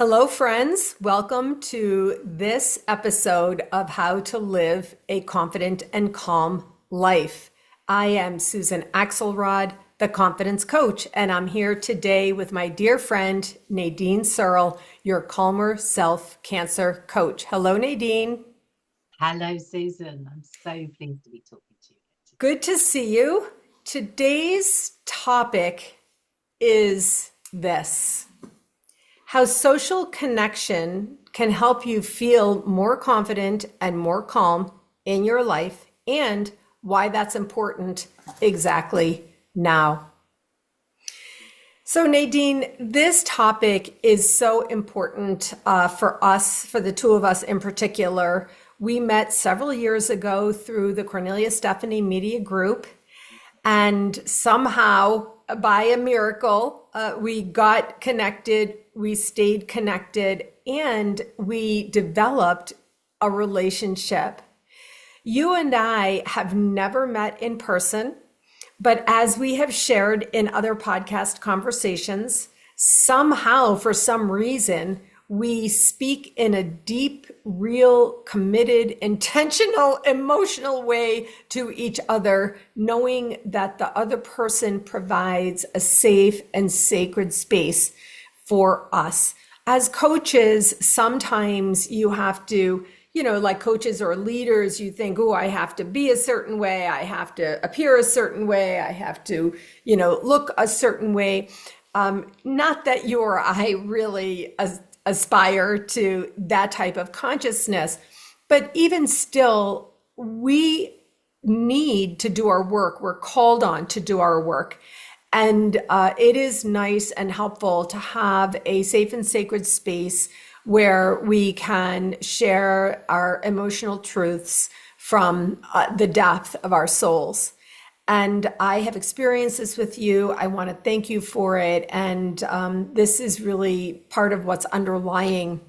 Hello, friends. Welcome to this episode of How to Live a Confident and Calm Life. I am Susan Axelrod, the Confidence Coach, and I'm here today with my dear friend, Nadine Searle, your Calmer Self Cancer Coach. Hello, Nadine. Hello, Susan. I'm so pleased to be talking to you again Good to see you. Today's topic is this: how social connection can help you feel more confident and more calm in your life, and why that's important exactly now. So, Nadine, this topic is so important for us, for the two of us in particular. We met several years ago through the Cornelia Stephanie Media Group, and somehow, by a miracle, we got connected, we stayed connected, and we developed a relationship. You and I have never met in person, but as we have shared in other podcast conversations, somehow, for some reason, we speak in a deep, real, committed, intentional, emotional way to each other, knowing that the other person provides a safe and sacred space for us. As coaches, sometimes you have to, like coaches or leaders, you think, oh, I have to be a certain way. I have to appear a certain way. I have to, look a certain way. Not that you or I really aspire to that type of consciousness, but even still, we need to do our work. We're called on to do our work. And it is nice and helpful to have a safe and sacred space where we can share our emotional truths from the depth of our souls. And I have experienced this with you. I want to thank you for it. And this is really part of what's underlying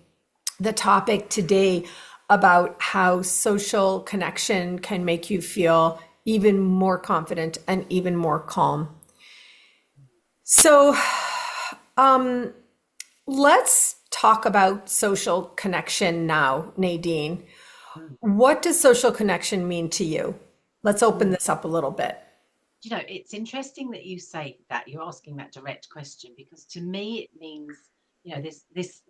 the topic today about how social connection can make you feel even more confident and even more calm. So let's talk about social connection now, Nadine. again. What does social connection mean to you? Let's open this up a little bit. It's interesting that you say that you're asking that direct question, because to me it means, this,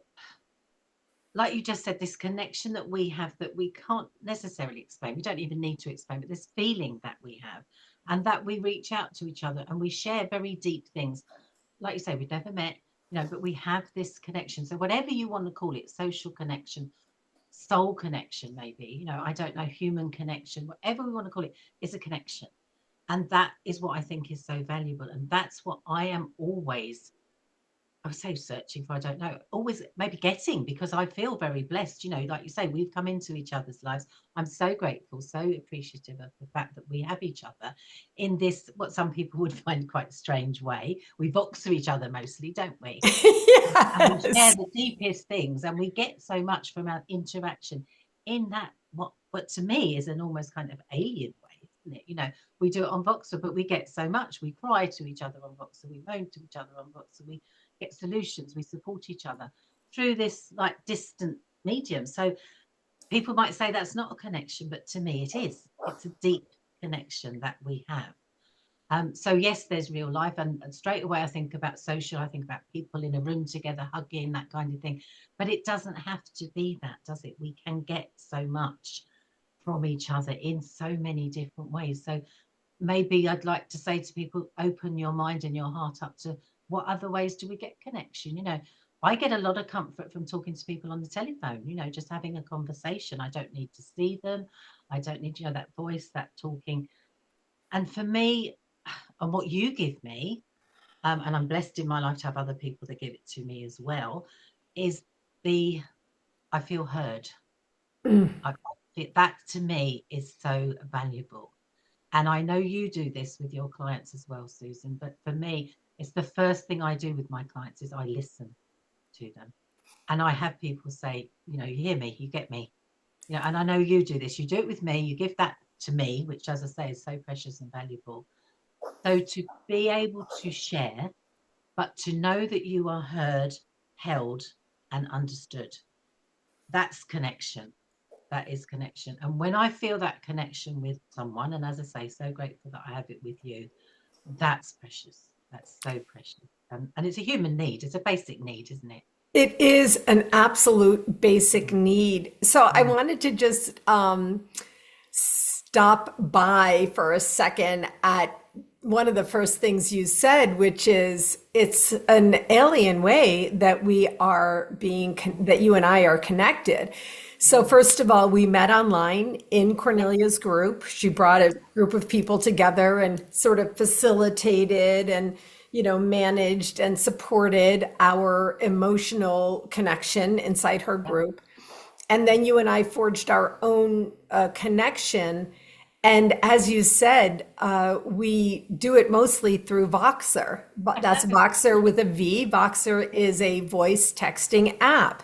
like you just said, this connection that we have that we can't necessarily explain. We don't even need to explain, but this feeling that we have, and that we reach out to each other and we share very deep things. Like you say, we've never met, but we have this connection. So whatever you want to call it, social connection, soul connection, maybe, I don't know, human connection, whatever we want to call it, is a connection. And that is what I think is so valuable. And that's what I am always, I would say, searching for, I don't know, always maybe getting, because I feel very blessed. Like you say, we've come into each other's lives. I'm so grateful, so appreciative of the fact that we have each other in this, what some people would find quite a strange way. We box each other mostly, don't we? And we share Yes. the deepest things, and we get so much from our interaction in that, what to me is an almost kind of alien way, isn't it? We do it on Voxer, but we get so much. We cry to each other on Voxer, we moan to each other on Voxer, we get solutions, we support each other through this like distant medium. So people might say that's not a connection, but to me it is. It's a deep connection that we have. So yes, there's real life, and straight away I think about social. I think about people in a room together, hugging, that kind of thing. But it doesn't have to be that, does it? We can get so much from each other in so many different ways. So maybe I'd like to say to people, open your mind and your heart up to what other ways do we get connection. I get a lot of comfort from talking to people on the telephone, just having a conversation. I don't need to see them. I don't need, that voice, that talking. And for me, and what you give me, and I'm blessed in my life to have other people that give it to me as well, is I feel heard. Mm. That to me is so valuable. And I know you do this with your clients as well, Susan, but for me, it's the first thing I do with my clients is I listen to them. And I have people say, you hear me, you get me. And I know you do this. You do it with me, you give that to me, which, as I say, is so precious and valuable. So to be able to share, but to know that you are heard, held, and understood. That's connection. That is connection. And when I feel that connection with someone, and as I say, so grateful that I have it with you, that's precious. That's so precious. And it's a human need. It's a basic need, isn't it? It is an absolute basic Mm, need. So I mm, wanted to just stop by for a second at one of the first things you said, which is it's an alien way that we are being, that you and I are connected. So mm. first of all, we met online in Yes, Cornelia's group. She brought a group of people together and sort of facilitated and, managed and supported our emotional connection inside her yes, group. And then you and I forged our own connection. And as you said, we do it mostly through Voxer. But that's Voxer with a V. Voxer is a voice texting app.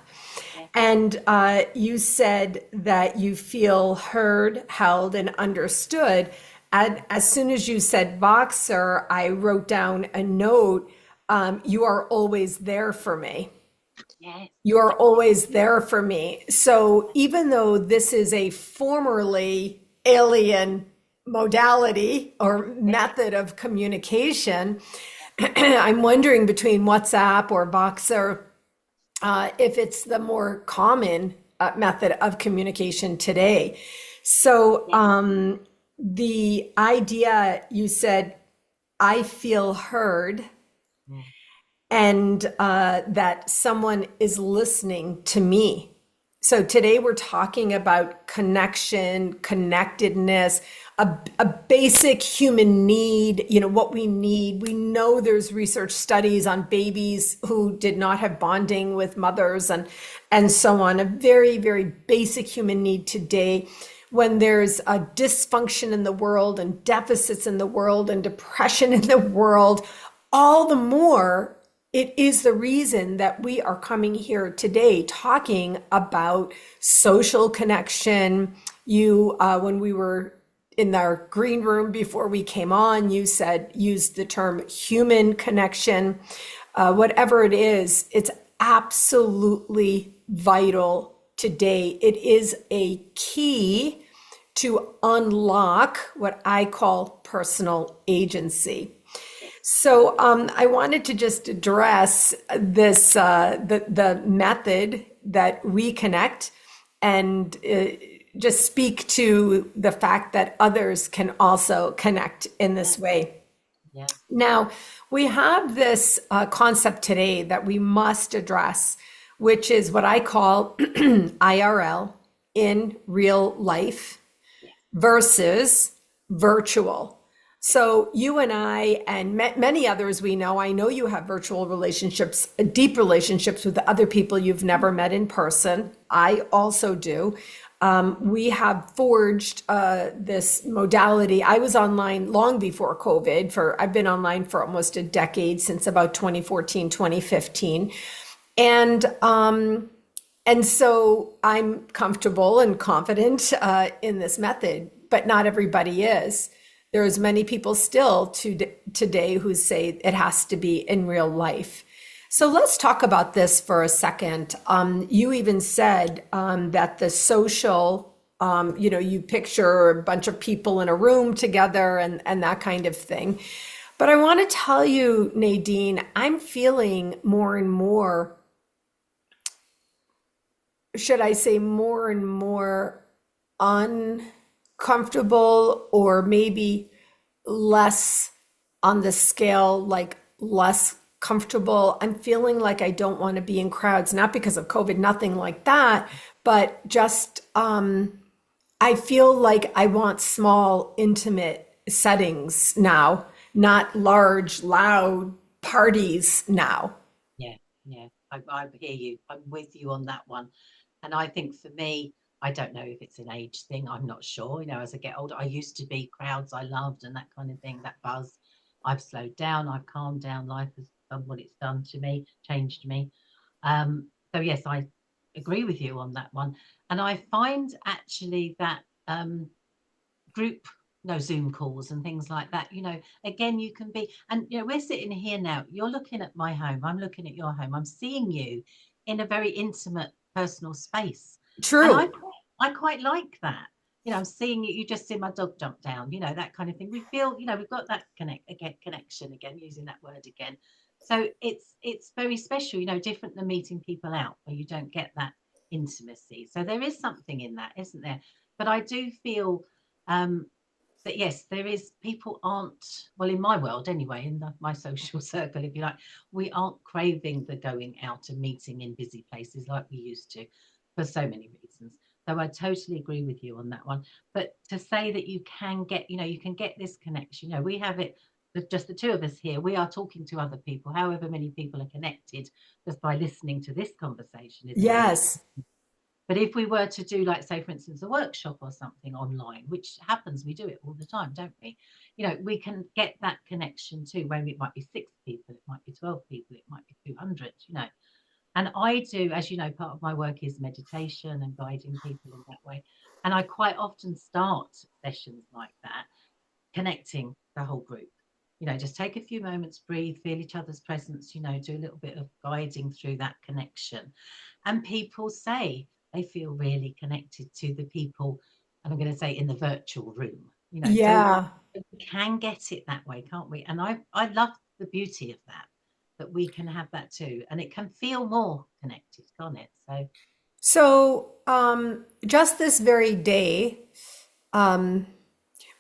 yes, And you said that you feel heard, held, and understood. And as soon as you said Voxer, I wrote down a note. You are always there for me. yes, You are always there for me. So even though this is a formerly alien modality or yes, method of communication, I'm wondering between WhatsApp or Voxer, if it's the more common method of communication today. So yes, the idea you said, I feel heard, mm, and that someone is listening to me. So today we're talking about connection, connectedness, a basic human need, what we need. We know there's research studies on babies who did not have bonding with mothers and so on. A very, very basic human need today. When there's a dysfunction in the world and deficits in the world and depression in the world, all the more it is the reason that we are coming here today talking about social connection. When we were in our green room before we came on, you said, use the term human connection. Whatever it is, it's absolutely vital today. It is a key to unlock what I call personal agency. So I wanted to just address this, the method that we connect, and just speak to the fact that others can also connect in this yes, way. yes, Now, we have this concept today that we must address, which is what I call IRL, in real life, yes, versus virtual. So you and I and many others we know, I know you have virtual relationships, deep relationships with other people you've never met in person. I also do. We have forged this modality. I was online long before COVID. I've been online for almost a decade, since about 2014, 2015. And so I'm comfortable and confident in this method, but not everybody is. There's many people still today who say it has to be in real life. So let's talk about this for a second. You even said that the social, you picture a bunch of people in a room together and that kind of thing. But I want to tell you, Nadine, I'm feeling more and more, should I say, more and more uncomfortable, or maybe less on the scale, like less comfortable. I'm feeling like I don't want to be in crowds, not because of COVID, nothing like that, but just I feel like I want small, intimate settings now, not large, loud parties now. yeah, yeah. I hear you. I'm with you on that one. And I think for me, I don't know if it's an age thing. I'm not sure. As I get older, I used to be crowds I loved and that kind of thing, that buzz. I've slowed down. I've calmed down. Life has done what it's done to me, changed me. So yes, I agree with you on that one. And I find actually that group no Zoom calls and things like that, again, you can be, and we're sitting here now, you're looking at my home, I'm looking at your home, I'm seeing you in a very intimate personal space. And True. I quite like that. I'm seeing you just see my dog jump down, that kind of thing. We feel, we've got that connection again, using that word again. So it's very special, different than meeting people out where you don't get that intimacy. So there is something in that, isn't there? But I do feel that yes, there is, people aren't, well, in my world anyway, in my social circle, if you like, we aren't craving the going out and meeting in busy places like we used to, for so many reasons. So I totally agree with you on that one. But to say that you can get, you can get this connection, we have it, just the two of us here, we are talking to other people, however many people are connected just by listening to this conversation is already. Yes. But if we were to do, like, say, for instance, a workshop or something online, which happens, we do it all the time, don't we? We can get that connection too, where it might be 6 people, it might be 12 people, it might be 200, And I do, as you know, part of my work is meditation and guiding people in that way. And I quite often start sessions like that, connecting the whole group. Just take a few moments, breathe, feel each other's presence, do a little bit of guiding through that connection. And people say they feel really connected to the people, and I'm going to say in the virtual room, so Yeah. we can get it that way, can't we? And I love the beauty of that we can have that too. And it can feel more connected, can't it? So, just this very day, um,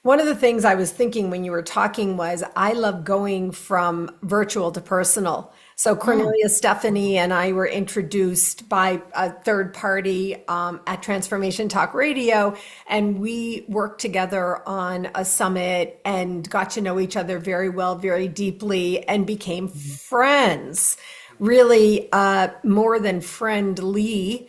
one of the things I was thinking when you were talking was I love going from virtual to personal. So Mm, Cornelia, Stephanie, and I were introduced by a third party at Transformation Talk Radio, and we worked together on a summit and got to know each other very well, very deeply, and became friends. Really, more than friendly,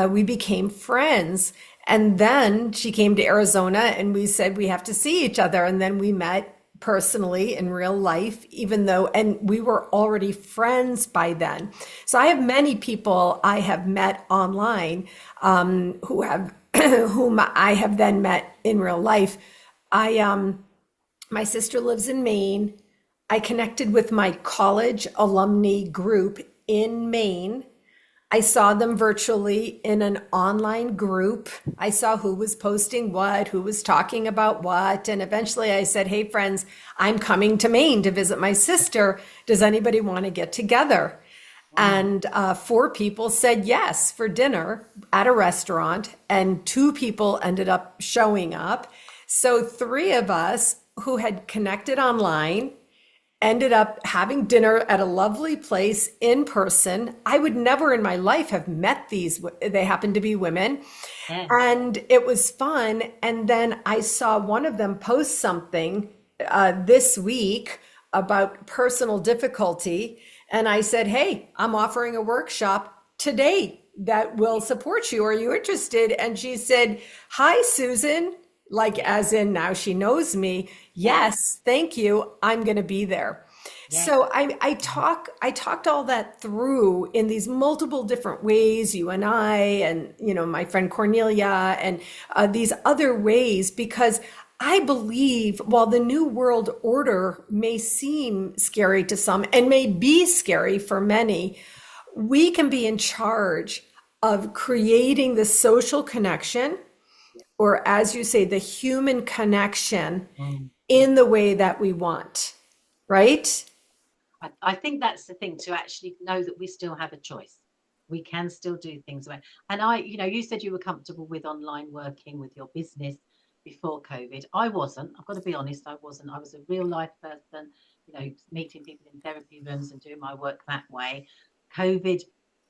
we became friends. And then she came to Arizona and we said we have to see each other. And then we met personally in real life, even though, and we were already friends by then. So I have many people I have met online who have, whom I have then met in real life. My sister lives in Maine. I connected with my college alumni group in Maine. I saw them virtually in an online group. I saw who was posting what, who was talking about what. And eventually I said, hey, friends, I'm coming to Maine to visit my sister. Does anybody want to get together? mm, And 4 people said yes for dinner at a restaurant, and 2 people ended up showing up. So 3 of us who had connected online ended up having dinner at a lovely place in person. I would never in my life have met these. They happened to be women. yeah. And it was fun. And then I saw one of them post something this week about personal difficulty. And I said, hey, I'm offering a workshop today that will support you. Are you interested? And she said, hi, Susan. Like, as in now she knows me. Yeah. Yes, thank you. I'm going to be there. Yeah. So I talked all that through in these multiple different ways, you and I, and my friend Cornelia, and these other ways, because I believe while the new world order may seem scary to some and may be scary for many, we can be in charge of creating the social connection, or as you say, the human connection Mm. in the way that we want, right? I think that's the thing, to actually know that we still have a choice. We can still do things. And you said you were comfortable with online working with your business before COVID. I wasn't. I've got to be honest, I wasn't. I was a real life person, meeting people in therapy rooms and doing my work that way. COVID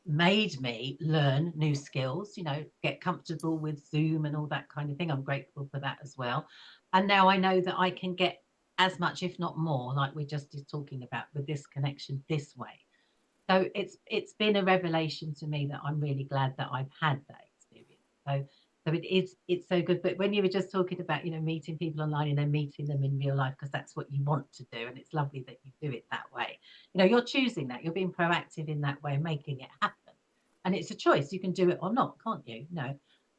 made me learn new skills, get comfortable with Zoom and all that kind of thing. I'm grateful for that as well. And now I know that I can get as much, if not more, like we're just talking about, with this connection this way. So it's been a revelation to me that I'm really glad that I've had that experience. So it's so good. But when you were just talking about, meeting people online and then meeting them in real life, because that's what you want to do, and it's lovely that you do it that way. You're choosing that, you're being proactive in that way, making it happen. And it's a choice. You can do it or not, can't you?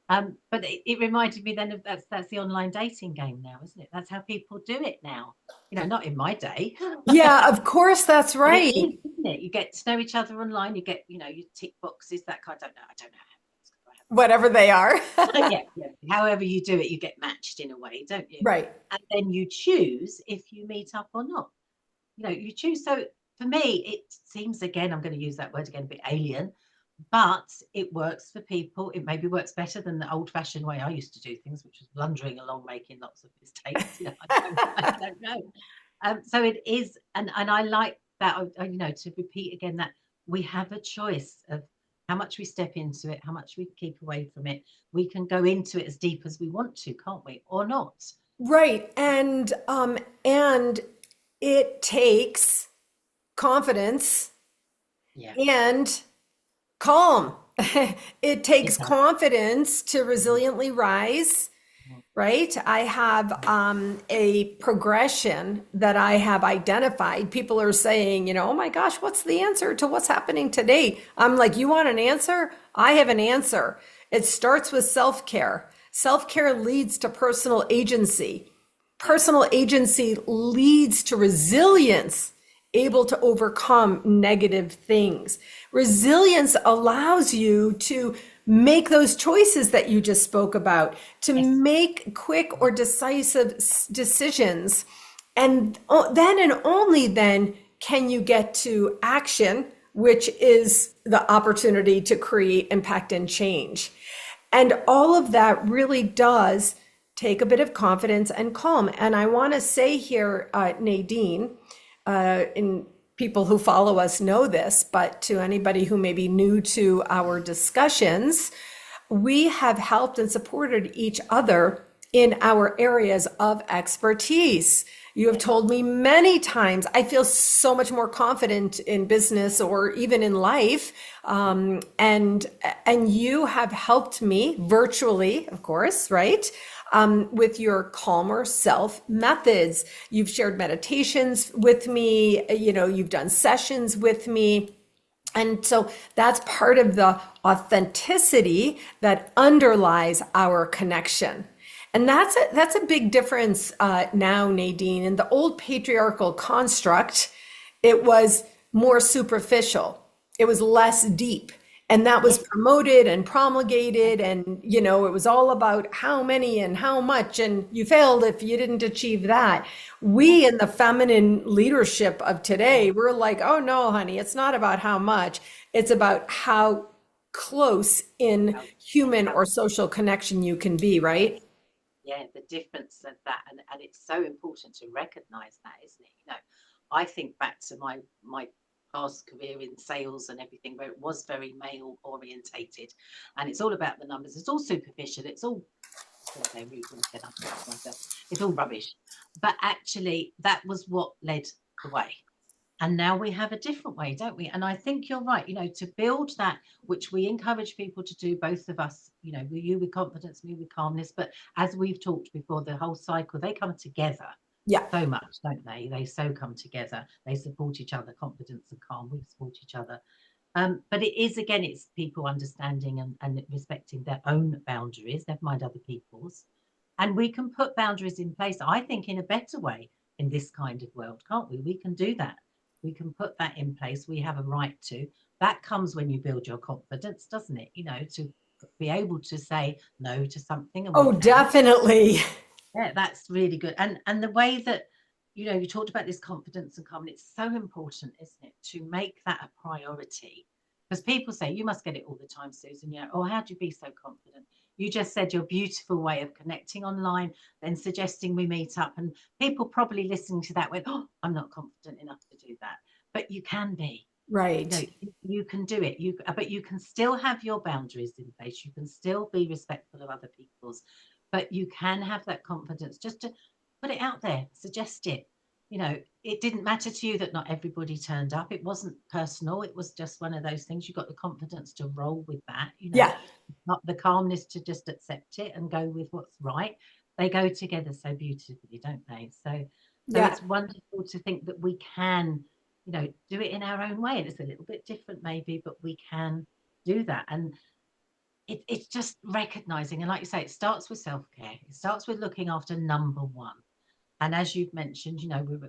But it reminded me then of that's the online dating game now, isn't it? That's how people do it now. Not in my day. Yeah, of course, that's But it right. is, isn't it? You get to know each other online. You get, you tick boxes, that kind. I don't know Whatever they are. how. Yeah, yeah. However you do it, you get matched in a way, don't you? Right. And then you choose if you meet up or not. You choose. So for me, it seems, again, I'm going to use that word again, a bit alien, but it works for people. It maybe works better than the old-fashioned way I used to do things, which was blundering along, making lots of mistakes. I don't know. So it is, and I like that. To repeat again, that we have a choice of how much we step into it, how much we keep away from it. We can go into it as deep as we want to, can't we? Or not? Right. And it takes confidence Yeah. and calm. It takes Yeah. confidence to resiliently rise, right? I have a progression that I have identified. People are saying, oh my gosh, what's the answer to what's happening today? I'm like, you want an answer? I have an answer. It starts with self-care. Self-care leads to personal agency. Personal agency leads to resilience, able to overcome negative things. Resilience allows you to make those choices that you just spoke about, to make quick or decisive decisions. And then and only then can you get to action, which is the opportunity to create impact and change. And all of that really does take a bit of confidence and calm. And I want to say here, Nadine, in people who follow us know this, but to anybody who may be new to our discussions, we have helped and supported each other in our areas of expertise. You have told me many times, I feel so much more confident in business or even in life. And you have helped me virtually, of course, right? With your calmer self methods. You've shared meditations with me, you've done sessions with me. And so that's part of the authenticity that underlies our connection. And that's a big difference now, Nadine. In the old patriarchal construct, it was more superficial. It was less deep. And that was promoted and promulgated. And, it was all about how many and how much. And you failed if you didn't achieve that. We in the feminine leadership of today, we're like, oh no, honey, it's not about how much. It's about how close in human or social connection you can be, right? Yeah, the difference of that, and it's so important to recognize that, isn't it? I think back to my past career in sales and everything, where it was very male orientated, and it's all about the numbers. It's all superficial. It's all, it's all rubbish. But actually, that was what led the way. And now we have a different way, don't we? And I think you're right, to build that, which we encourage people to do, both of us, you with confidence, me with calmness. But as we've talked before, the whole cycle, they come together Yeah. so much, don't they? They so come together. They support each other, confidence and calm, we support each other. But it is, again, it's people understanding and respecting their own boundaries, never mind other people's. And we can put boundaries in place, I think, in a better way in this kind of world, can't we? We can do that. We can put that in place. We have a right to. That comes when you build your confidence, doesn't it? To be able to say no to something. And Oh, definitely. Yeah, that's really good. And the way that, you talked about this confidence and calm, it's so important, isn't it, to make that a priority? Because people say, you must get it all the time, Susan. Oh, how do you be so confident? You just said your beautiful way of connecting online, then suggesting we meet up. And people probably listening to that went, oh, I'm not confident enough to do that. But you can be. Right. You can do it. But you can still have your boundaries in place. You can still be respectful of other people's, but you can have that confidence just to put it out there, suggest it. It didn't matter to you that not everybody turned up. It wasn't personal. It was just one of those things. You got the confidence to roll with that. Yeah. Not the calmness to just accept it and go with what's right. They go together so beautifully, don't they? So it's wonderful to think that we can, do it in our own way. And it's a little bit different maybe, but we can do that. And it's just recognizing, and like you say, it starts with self-care. It starts with looking after number one. And as you've mentioned,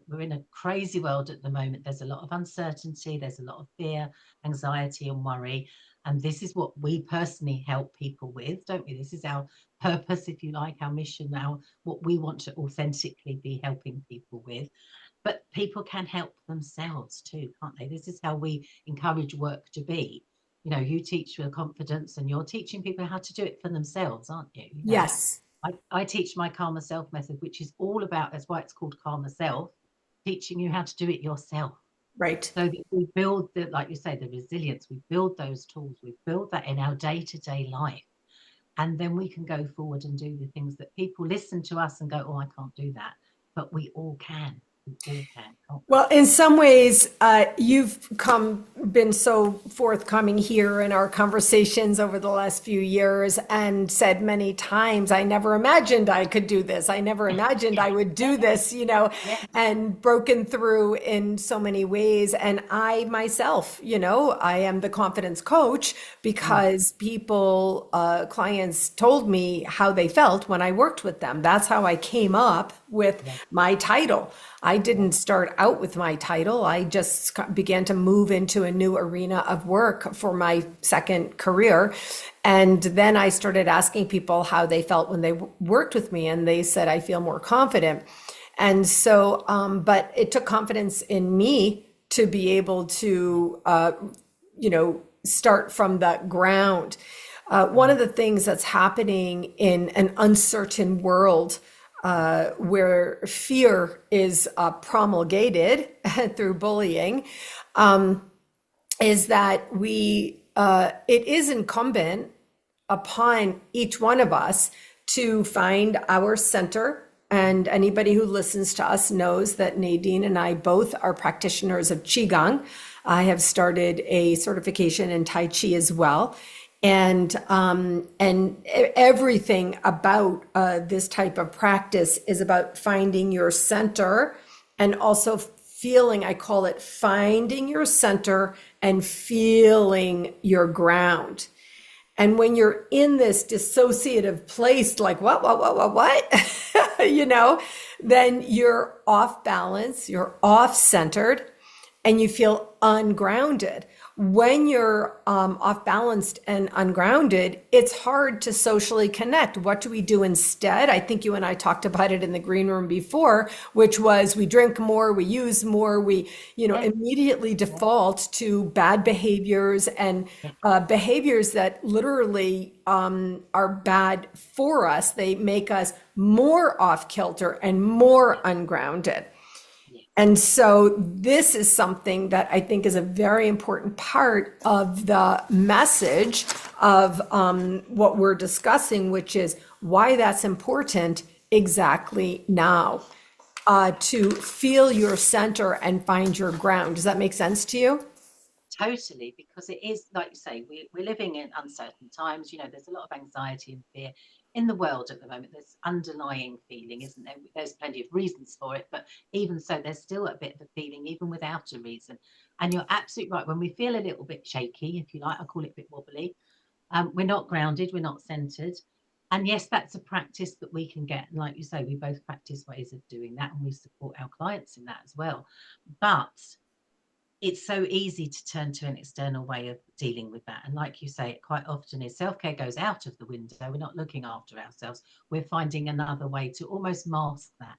we're in a crazy world at the moment. There's a lot of uncertainty, there's a lot of fear, anxiety, and worry. And this is what we personally help people with, don't we? This is our purpose, if you like, our mission, our what we want to authentically be helping people with. But people can help themselves too, can't they? This is how we encourage work to be. You teach with confidence, and you're teaching people how to do it for themselves, aren't you? Yes. I teach my Calmer Self method, which is all about, that's why it's called Calmer Self, teaching you how to do it yourself. Right. So that we build like you say, the resilience, we build those tools, we build that in our day-to-day life. And then we can go forward and do the things that people listen to us and go, oh, I can't do that. But we all can. We all can, can't we? Well, in some ways, you've been so forthcoming here in our conversations over the last few years and said many times, I never imagined I could do this. I never imagined I would do this, Yeah. and broken through in so many ways. And I myself, I am the confidence coach because people, clients told me how they felt when I worked with them. That's how I came up with my title. I didn't start out with my title. I just began to move into a new arena of work for my second career. And then I started asking people how they felt when they worked with me. And they said, I feel more confident. And so, but it took confidence in me to be able to, start from the ground. One of the things that's happening in an uncertain world where fear is promulgated through bullying, is that it is incumbent upon each one of us to find our center. And anybody who listens to us knows that Nadine and I both are practitioners of Qigong. I have started a certification in Tai Chi as well. And everything about this type of practice is about finding your center and also feeling, I call it finding your center and feeling your ground. And when you're in this dissociative place, like what, then you're off balance, you're off centered, and you feel ungrounded. When you're off balanced and ungrounded, it's hard to socially connect. What do we do instead? I think you and I talked about it in the green room before, which was we drink more, we use more, we immediately default to bad behaviors and behaviors that literally are bad for us. They make us more off kilter and more ungrounded. And so this is something that I think is a very important part of the message of what we're discussing, which is why that's important exactly now, to feel your center and find your ground. Does that make sense to you? Totally, because it is, like you say, we're living in uncertain times. There's a lot of anxiety and fear in the world at the moment. There's underlying feeling, isn't there? There's plenty of reasons for it, but even so, there's still a bit of a feeling, even without a reason. And you're absolutely right. When we feel a little bit shaky, if you like, I call it a bit wobbly, we're not grounded, we're not centered. And yes, that's a practice that we can get. And like you say, we both practice ways of doing that, and we support our clients in that as well. But it's so easy to turn to an external way of dealing with that. And like you say, it quite often is self-care goes out of the window. We're not looking after ourselves. We're finding another way to almost mask that.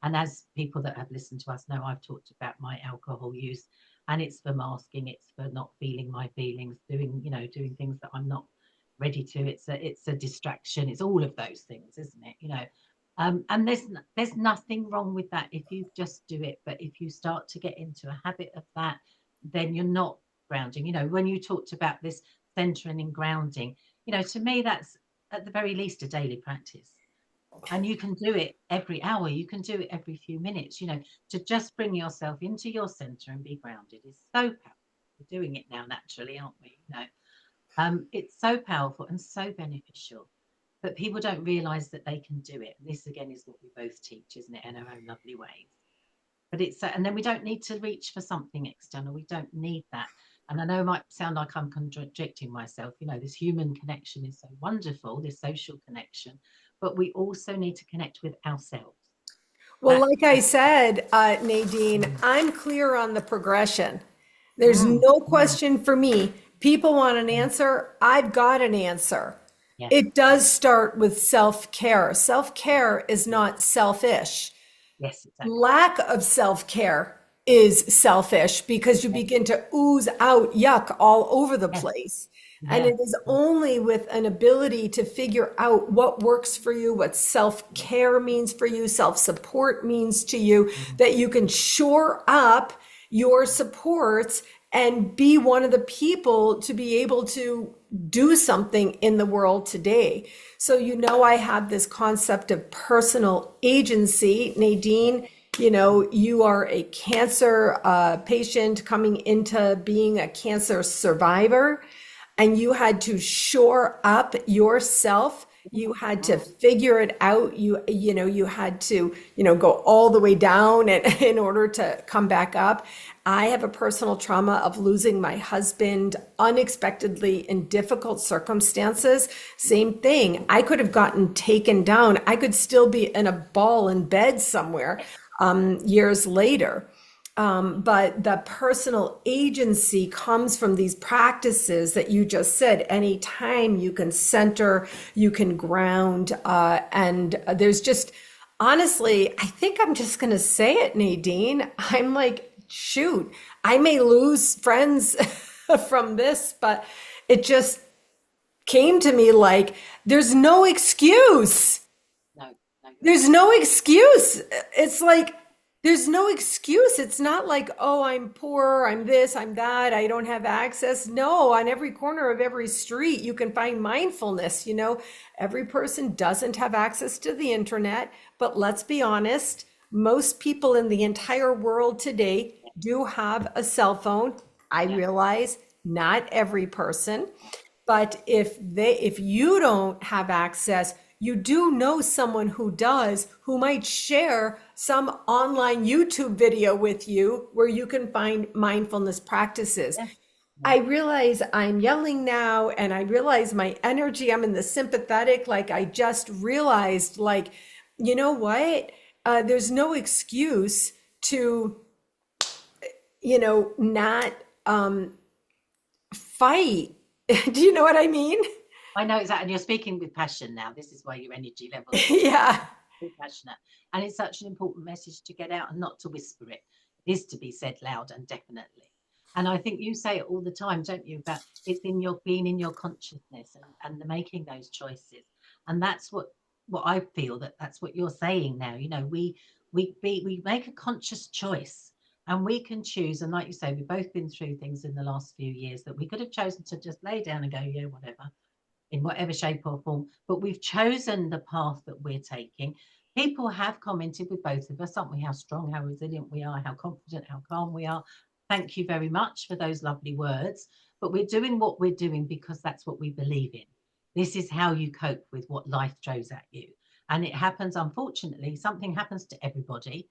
And as people that have listened to us know, I've talked about my alcohol use, and it's for masking, it's for not feeling my feelings, doing things that I'm not ready to. It's a distraction. It's all of those things, isn't it? And there's nothing wrong with that if you just do it. But if you start to get into a habit of that, then you're not grounding. When you talked about this centering and grounding, to me, that's at the very least a daily practice. And you can do it every hour. You can do it every few minutes, to just bring yourself into your center and be grounded is so powerful. We're doing it now naturally, aren't we? It's so powerful and so beneficial. But people don't realize that they can do it. And this again is what we both teach, isn't it, in our own lovely ways. But and then we don't need to reach for something external. We don't need that. And I know it might sound like I'm contradicting myself. You know, this human connection is so wonderful, this social connection, but we also need to connect with ourselves. Well, That, like I said, Nadine, mm, I'm clear on the progression. There's mm, no mm, question for me. People want an mm. answer. I've got an answer. Yes, It does start with self care. Self care is not selfish. yes, exactly. Lack of self care is selfish because you Yes, begin to ooze out yuck all over the yes, place. And yeah, it is only with an ability to figure out what works for you, what self care means for you, self support means to you, mm, that you can shore up your supports and be one of the people to be able to do something in the world today. So, I have this concept of personal agency. Nadine, you are a cancer patient coming into being a cancer survivor, and you had to shore up yourself. You had to mm, figure it out. You had to, go all the way down and in order to come back up. I have a personal trauma of losing my husband unexpectedly in difficult circumstances. Same thing. I could have gotten taken down. I could still be in a ball in bed somewhere yes, years later. But the personal agency comes from these practices that you just said. Anytime you can center, you can ground, and there's just, honestly, I think I'm just going to say it, Nadine. I'm like, shoot, I may lose friends from this, but it just came to me like, there's no excuse. no, no, you're There's right. no excuse. It's like, there's no excuse. It's not like, oh, I'm poor, I'm this, I'm that, I don't have access. No, on every corner of every street, you can find mindfulness. Every person doesn't have access to the internet, but let's be honest, most people in the entire world today Yeah, do have a cell phone. I yeah, realize not every person, but if you don't have access, you do know someone who does, who might share some online YouTube video with you where you can find mindfulness practices. yeah, yeah. I realize I'm yelling now, and I realize my energy, I'm in the sympathetic, like I just realized, like, you know what? There's no excuse to, not fight. Do you know what I mean? I know exactly. And you're speaking with passion now. This is why your energy levels are Yeah. so passionate. And it's such an important message to get out and not to whisper it. It is to be said loud and definitely. And I think you say it all the time, don't you? About it's in your being in your consciousness and the making those choices. And that's what I feel that's what you're saying now. We make a conscious choice and we can choose. And like you say, we've both been through things in the last few years that we could have chosen to just lay down and go, yeah, whatever, in whatever shape or form, but we've chosen the path that we're taking. People have commented with both of us, aren't we? How strong, how resilient we are, how confident, how calm we are. Thank you very much for those lovely words. But we're doing what we're doing because that's what we believe in. This is how you cope with what life throws at you. And it happens, unfortunately, something happens to everybody,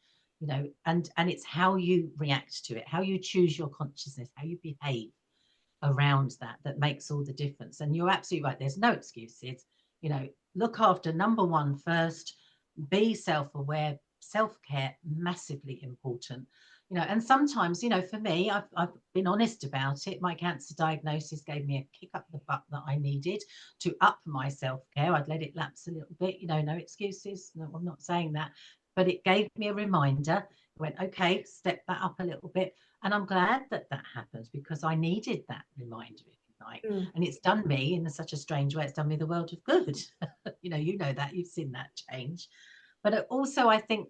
and it's how you react to it, how you choose your consciousness, how you behave around that makes all the difference. And you're absolutely right, there's no excuses. Look after number one first, be self-aware, self-care, massively important. And sometimes, for me, I've been honest about it. My cancer diagnosis gave me a kick up the butt that I needed to up my self-care. I'd let it lapse a little bit, no excuses, no, I'm not saying that, but it gave me a reminder. I went, okay, step that up a little bit. And I'm glad that that happens because I needed that reminder, if you like. Mm. And it's done me in such a strange way. It's done me the world of good. You know that. You've seen that change. But also, I think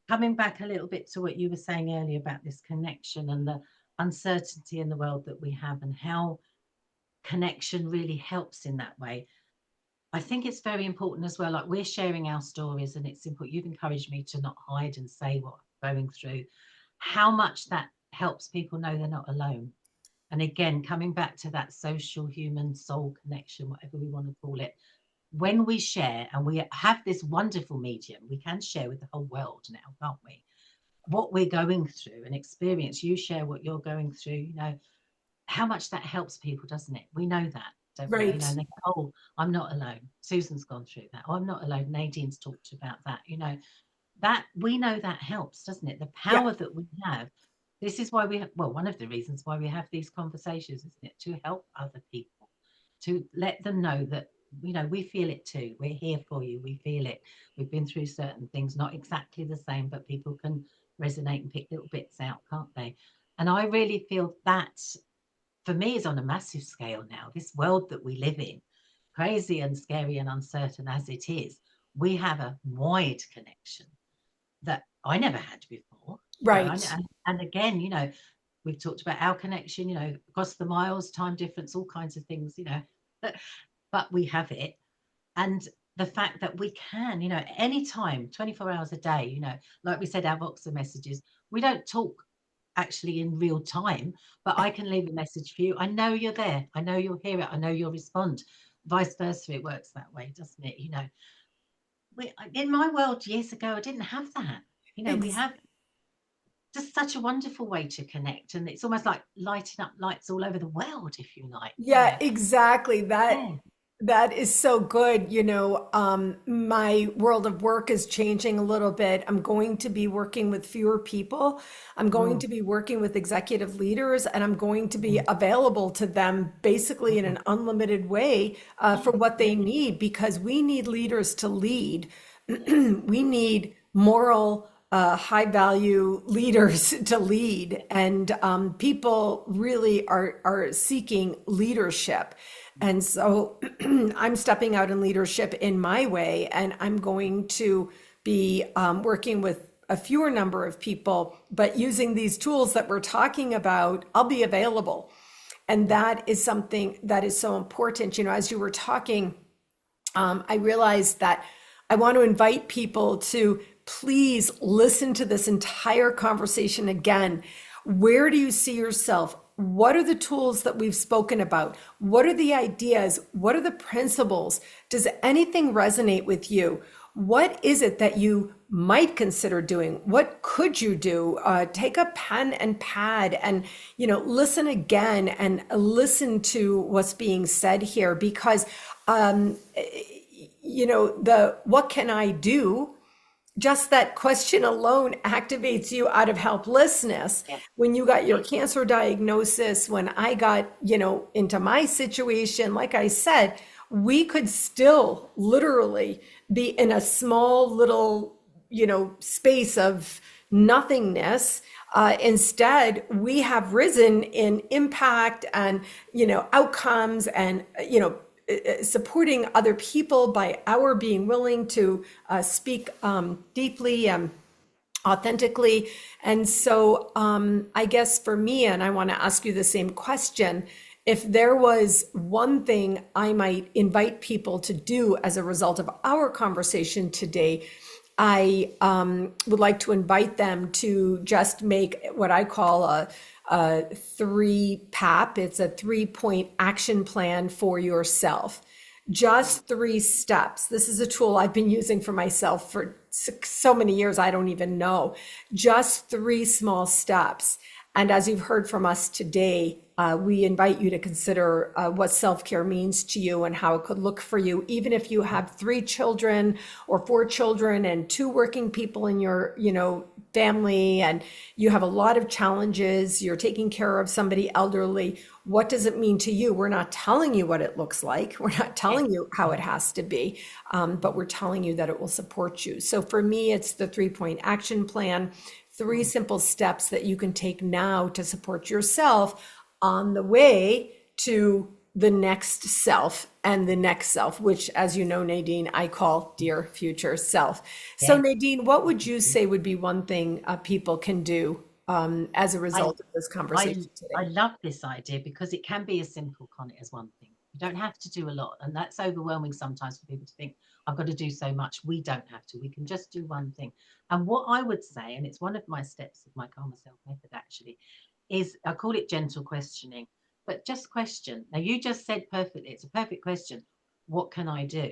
coming back a little bit to what you were saying earlier about this connection and the uncertainty in the world that we have and how connection really helps in that way. I think it's very important as well. Like we're sharing our stories, and it's important. You've encouraged me to not hide and say what I'm going through, how much that helps people know they're not alone. And again, coming back to that social human soul connection, whatever we want to call it, when we share and we have this wonderful medium, we can share with the whole world now, can't we? What we're going through and experience. You share what you're going through, how much that helps people, doesn't it? We know that, don't we? You know, Right. and they go, oh, I'm not alone. Susan's gone through that. Oh, I'm not alone. Nadine's talked about that. You know, that we know that helps, doesn't it? The Yeah. power that we have. This is why we have, well, one of the reasons why we have these conversations, isn't it? To help other people, to let them know that, you know, we feel it too. We're here for you. We feel it. We've been through certain things, not exactly the same, but people can resonate and pick little bits out, can't they? And I really feel that for me is on a massive scale now. This world that we live in, crazy and scary and uncertain as it is, we have a wide connection that I never had before. You know, Right. and again, you know, we've talked about our connection, you know, across the miles, time difference, all kinds of things, you know, but we have it. And the fact that we can, you know, anytime, 24 hours a day, you know, like we said, our Voxer messages, we don't talk actually in real time, but I can leave a message for you. I know you're there. I know you'll hear it. I know you'll respond. Vice versa, it works that way, doesn't it? You know, in my world years ago, I didn't have that. You know, we Ex- have just such a wonderful way to connect, and it's almost like lighting up lights all over the world, if you like. You yeah, know, exactly. That yeah. that is so good. You know, my world of work is changing a little bit. I'm going to be working with fewer people. I'm going Mm, to be working with executive leaders, and I'm going to be mm, available to them basically in mm. an unlimited way for Yeah, what yeah, they need because we need leaders to lead. We need moral, high value leaders to lead, and people really are seeking leadership. And so I'm stepping out in leadership in my way, and I'm going to be working with a fewer number of people, but using these tools that we're talking about, I'll be available. And yeah, that is something that is so important. You know, as you were talking, I realized that I want to invite people to please listen to this entire conversation again. Where do you see yourself? What are the tools that we've spoken about? What are the ideas? What are the principles? Does anything resonate with you? What is it that you might consider doing? What could you do? Take a pen and pad and, you know, listen again and listen to what's being said here because um, you know, the what can I do? Just that question alone activates you out of helplessness. yeah, When you got your yeah, cancer diagnosis, when I got, you know, into my situation, like I said, we could still literally be in a small little, you know, space of nothingness. Instead, we have risen in impact and, you know, outcomes and, you know, supporting other people by our being willing to speak deeply and authentically. And so I guess for me, and I want to ask you the same question, if there was one thing I might invite people to do as a result of our conversation today, I would like to invite them to just make what I call a three PAP. It's a 3-point action plan for yourself. mm, Just 3 steps. This is a tool I've been using for myself for so many years, I don't even know. Just 3 small steps. And as you've heard from us today, we invite you to consider what self-care means to you and how it could look for you, even if you have 3 children or 4 children and 2 working people in your, you know, family, and you have a lot of challenges. You're taking care of somebody elderly. What does it mean to you? We're not telling you what it looks like. We're not yeah, telling you how yeah, it has to be, but mm, we're telling you that it will support you. So for me, it's the 3-point action plan. Three mm, simple steps that you can take now to support yourself on the way to the next self and the next self, which, as you know, Nadine, I call dear future self. So, yeah. Nadine, what would you say would be one thing people can do as a I, result of this I, conversation today? I love this idea because it can be as simple, Connie, as one thing. You don't have to do a lot, and that's overwhelming sometimes for people to think, I've got to do so much. We don't have to. We can just do one thing. And what I would say, and it's one of my steps of my Calmer Self method actually, is I call it gentle questioning, but just question. Now, you just said perfectly, it's a perfect question. What can I do?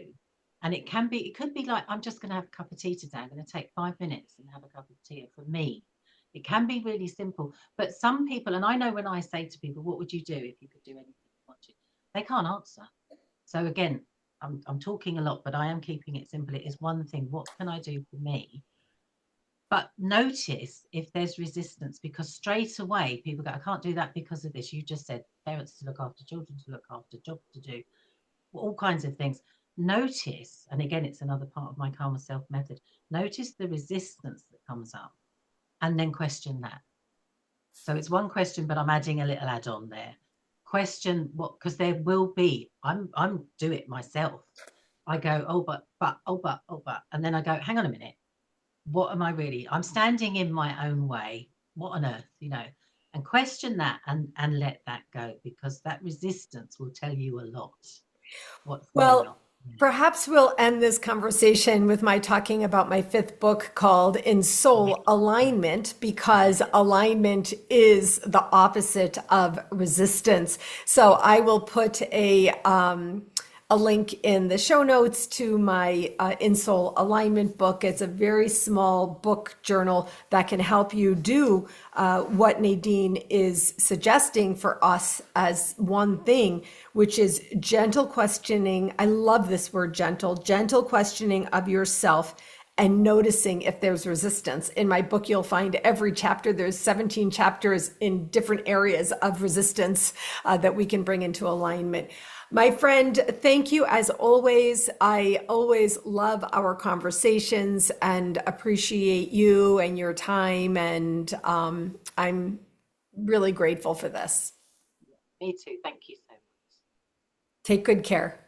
And it could be like, I'm just going to have a cup of tea today. I'm going to take 5 minutes and have a cup of tea for me. It can be really simple. But some people, and I know when I say to people, what would you do if you could do anything you wanted? They can't answer. So again, I'm talking a lot, but I am keeping it simple. It is one thing. What can I do for me? But notice if there's resistance, because straight away people go, I can't do that because of this. You just said parents to look after children, to look after, job to do, all kinds of things. Notice, and again, it's another part of my calmer self method. Notice the resistance that comes up and then question that. So it's one question, but I'm adding a little add on there. Question what, because there will be, I'm do it myself. I go, oh, but, and then I go, hang on a minute. What am I really? I'm standing in my own way. What on earth, and question that and let that go, because that resistance will tell you a lot what's going on. Well, perhaps we'll end this conversation with my talking about my fifth book called In Soul Alignment, because alignment is the opposite of resistance. So I will put a link in the show notes to my In Soul Alignment book. It's a very small book journal that can help you do what Nadine is suggesting for us as one thing, which is gentle questioning. I love this word, gentle questioning of yourself and noticing if there's resistance. In my book, you'll find every chapter, there's 17 chapters in different areas of resistance that we can bring into alignment. My friend, thank you as always. I always love our conversations and appreciate you and your time. And I'm really grateful for this. Me too. Thank you so much. Take good care.